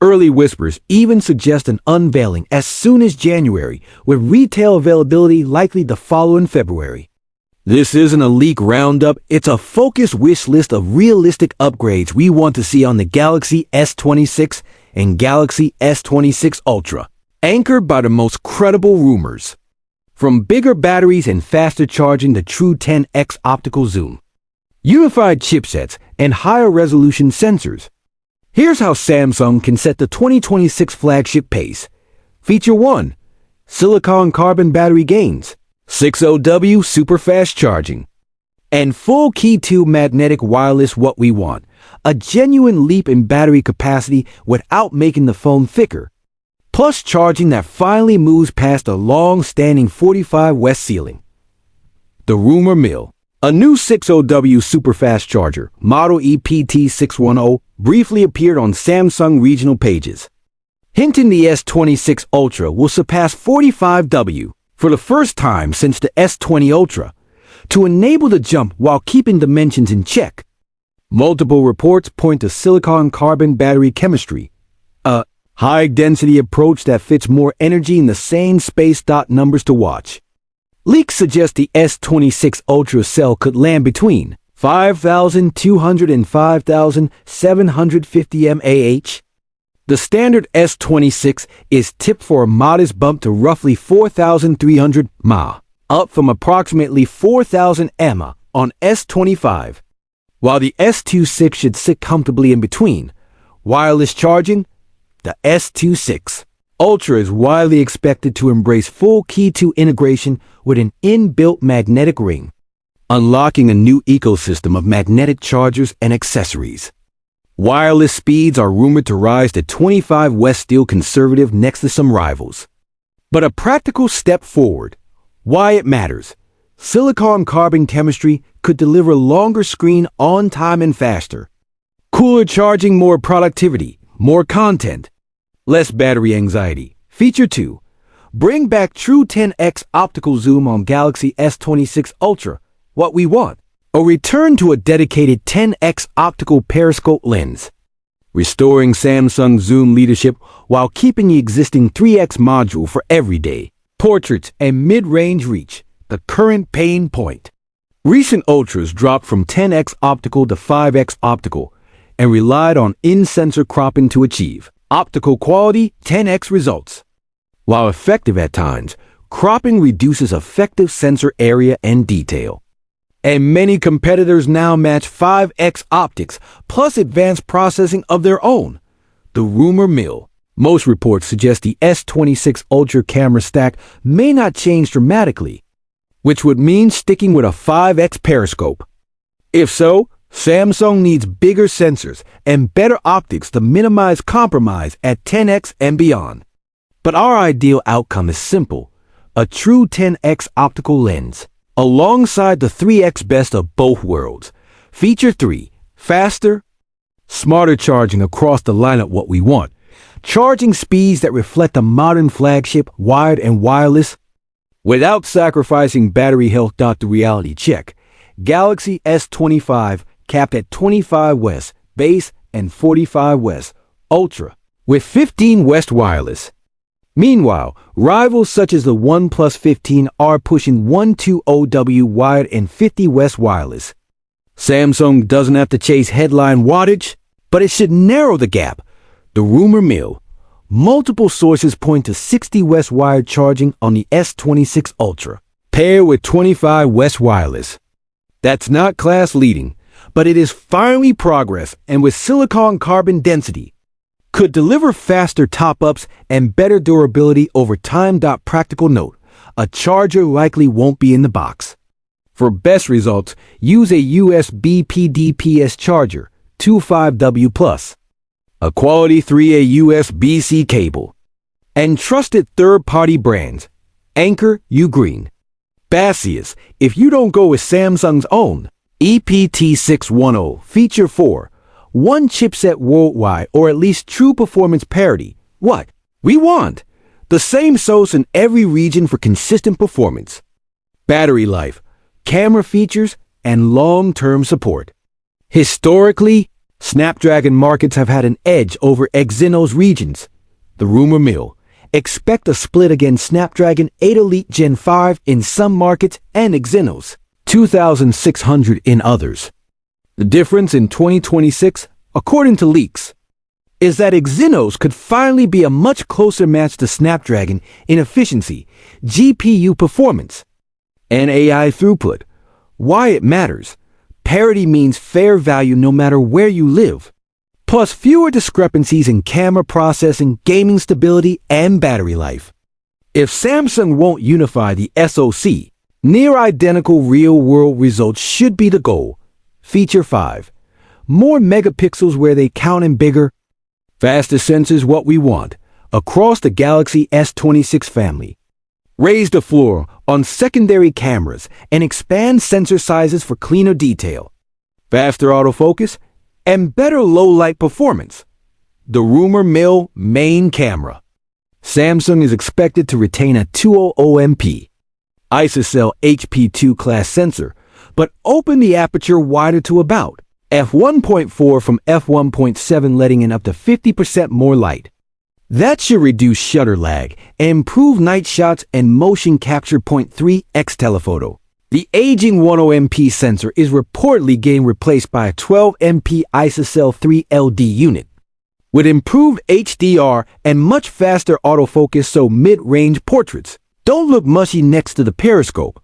Early whispers even suggest an unveiling as soon as January, with retail availability likely to follow in February. This isn't a leak roundup, it's a focused wish list of realistic upgrades we want to see on the Galaxy S26 and Galaxy S26 Ultra, anchored by the most credible rumors. From bigger batteries and faster charging to true 10x optical zoom, unified chipsets, and higher resolution sensors, here's how Samsung can set the 2026 flagship pace. Feature 1. Silicon carbon battery gains, 60W super fast charging, and full Key 2 magnetic wireless. What we want, a genuine leap in battery capacity without making the phone thicker, plus charging that finally moves past a long-standing 45W ceiling. The rumor mill. A new 60W superfast charger, model EPT610, briefly appeared on Samsung regional pages, hinting the S26 Ultra will surpass 45W for the first time since the S20 Ultra, to enable the jump while keeping dimensions in check. Multiple reports point to silicon carbon battery chemistry, a high-density approach that fits more energy in the same space. Numbers to watch. Leaks suggest the S26 Ultra cell could land between 5,200 and 5,750 mAh. The standard S26 is tipped for a modest bump to roughly 4,300 mAh, up from approximately 4,000 mAh on S25. While the S26 should sit comfortably in between. Wireless charging, the S26 Ultra is widely expected to embrace full Key 2 integration with an inbuilt magnetic ring, unlocking a new ecosystem of magnetic chargers and accessories. Wireless speeds are rumored to rise to 25W, still conservative next to some rivals, but a practical step forward. Why it matters. Silicon carbon chemistry could deliver longer screen on time and faster. Cooler charging, more productivity, more content, less battery anxiety. Feature 2. Bring back true 10x optical zoom on Galaxy S26 Ultra. What we want, a return to a dedicated 10x optical periscope lens, restoring Samsung zoom leadership while keeping the existing 3x module for everyday portraits and mid-range reach, the current pain point. Recent Ultras dropped from 10x optical to 5x optical and relied on in-sensor cropping to achieve optical quality 10x results. While effective at times, cropping reduces effective sensor area and detail. And many competitors now match 5x optics plus advanced processing of their own. The rumor mill. Most reports suggest the S26 Ultra camera stack may not change dramatically, which would mean sticking with a 5x periscope. If so, Samsung needs bigger sensors and better optics to minimize compromise at 10x and beyond. But our ideal outcome is simple: a true 10x optical lens, alongside the 3x best of both worlds. Feature 3. Faster, smarter charging across the lineup. What we want, charging speeds that reflect a modern flagship, wired and wireless, without sacrificing battery health. The reality check. Galaxy S25 capped at 25W base and 45W Ultra, with 15W wireless. Meanwhile, rivals such as the OnePlus 15 are pushing 120W wired and 50W wireless. Samsung doesn't have to chase headline wattage, but it should narrow the gap. The rumor mill. Multiple sources point to 60W wired charging on the S26 Ultra, paired with 25W wireless. That's not class-leading, but it is finally progress, and with silicon carbon density, could deliver faster top-ups and better durability over time. Practical note, a charger likely won't be in the box. For best results, use a USB PDPS charger, 25W+, a quality 3A USB-C cable, and trusted third-party brands, Anker, Ugreen, Baseus. If you don't go with Samsung's own EPT610. Feature 4. One chipset worldwide, or at least true performance parity. What we want, the same SoC in every region for consistent performance, battery life, camera features, and long-term support. Historically, Snapdragon markets have had an edge over Exynos regions. The rumor mill. Expect a split against Snapdragon 8 Elite Gen 5 in some markets and Exynos 2600 in others. The difference in 2026, according to leaks, is that Exynos could finally be a much closer match to Snapdragon in efficiency, GPU performance, and AI throughput. Why it matters. Parity means fair value no matter where you live. Plus fewer discrepancies in camera processing, gaming stability, and battery life. If Samsung won't unify the SoC, near identical real-world results should be the goal. Feature 5. More megapixels where they count and bigger. Faster sensors what we want, across the Galaxy S26 family. Raise the floor on secondary cameras and expand sensor sizes for cleaner detail. Faster autofocus and better low-light performance. The rumor mill main camera. Samsung is expected to retain a 200MP ISOCELL HP2 class sensor, but open the aperture wider to about f1.4 from f1.7, letting in up to 50% more light. That should reduce shutter lag and improve night shots and motion capture. 0.3x telephoto. The aging 10MP sensor is reportedly getting replaced by a 12MP ISOCELL 3LD unit, with improved HDR and much faster autofocus, so mid-range portraits don't look mushy next to the periscope.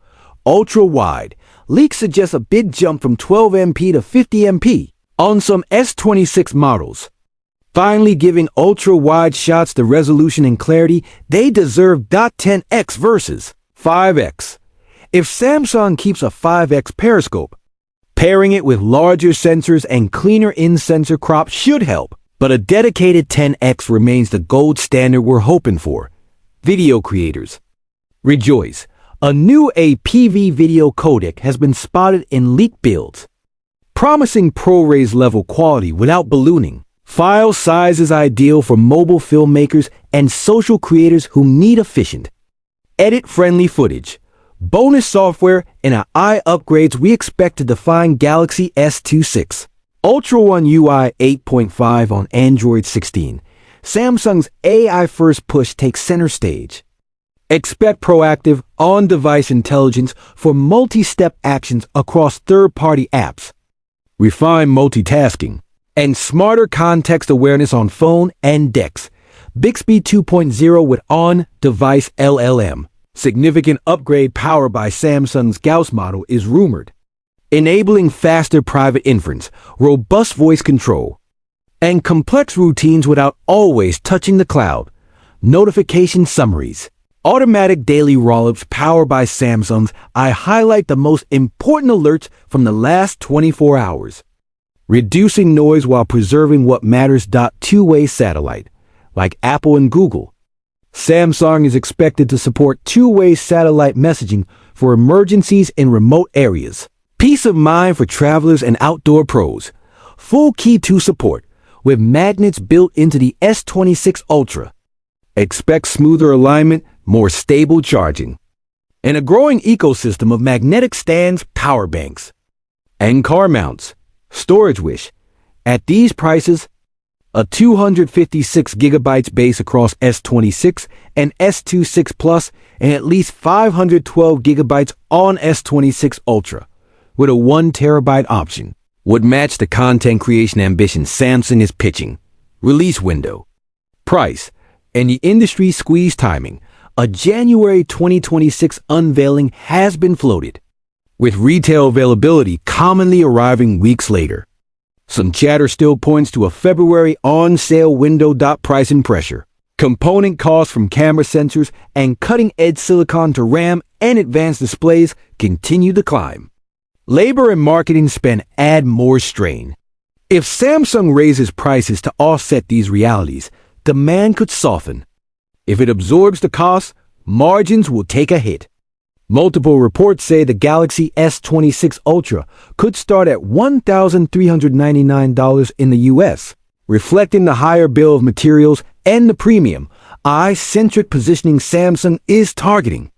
Ultra-wide. Leaks suggest a big jump from 12MP to 50MP on some S26 models. Finally giving ultra-wide shots the resolution and clarity they deserve. 10x versus 5x. If Samsung keeps a 5x periscope, pairing it with larger sensors and cleaner in-sensor crop should help, but a dedicated 10x remains the gold standard we're hoping for. Video creators. Rejoice. A new APV video codec has been spotted in leaked builds, promising ProRes level quality without ballooning. File size is ideal for mobile filmmakers and social creators who need efficient, edit-friendly footage. Bonus software and AI upgrades we expect to define Galaxy S26 Ultra One UI 8.5 on Android 16. Samsung's AI-first push takes center stage. Expect proactive, on-device intelligence for multi-step actions across third-party apps, refined multitasking, and smarter context awareness on phone and DeX. Bixby 2.0 with on-device LLM. Significant upgrade powered by Samsung's Gauss model is rumored, enabling faster private inference, robust voice control, and complex routines without always touching the cloud. Notification summaries. Automatic daily rollups powered by Samsung's. I highlight the most important alerts from the last 24 hours. Reducing noise while preserving what matters. Two-way satellite, like Apple and Google. Samsung is expected to support two-way satellite messaging for emergencies in remote areas. Peace of mind for travelers and outdoor pros. Full Key 2 support, with magnets built into the S26 Ultra. Expect smoother alignment, more stable charging, and a growing ecosystem of magnetic stands, power banks, and car mounts. Storage wish. At these prices, a 256 gigabytes base across S26 and S26 Plus, and at least 512 gigabytes on S26 Ultra, with a 1 terabyte option, would match the content creation ambition Samsung is pitching. Release window. Price. And the industry squeeze timing. A January 2026 unveiling has been floated, with retail availability commonly arriving weeks later. Some chatter still points to a February on-sale window. Pricing pressure. Component costs from camera sensors and cutting-edge silicon to RAM and advanced displays continue to climb. Labor and marketing spend add more strain. If Samsung raises prices to offset these realities, demand could soften. If it absorbs the costs, margins will take a hit. Multiple reports say the Galaxy S26 Ultra could start at $1,399 in the US, reflecting the higher bill of materials and the premium, AI-centric positioning Samsung is targeting.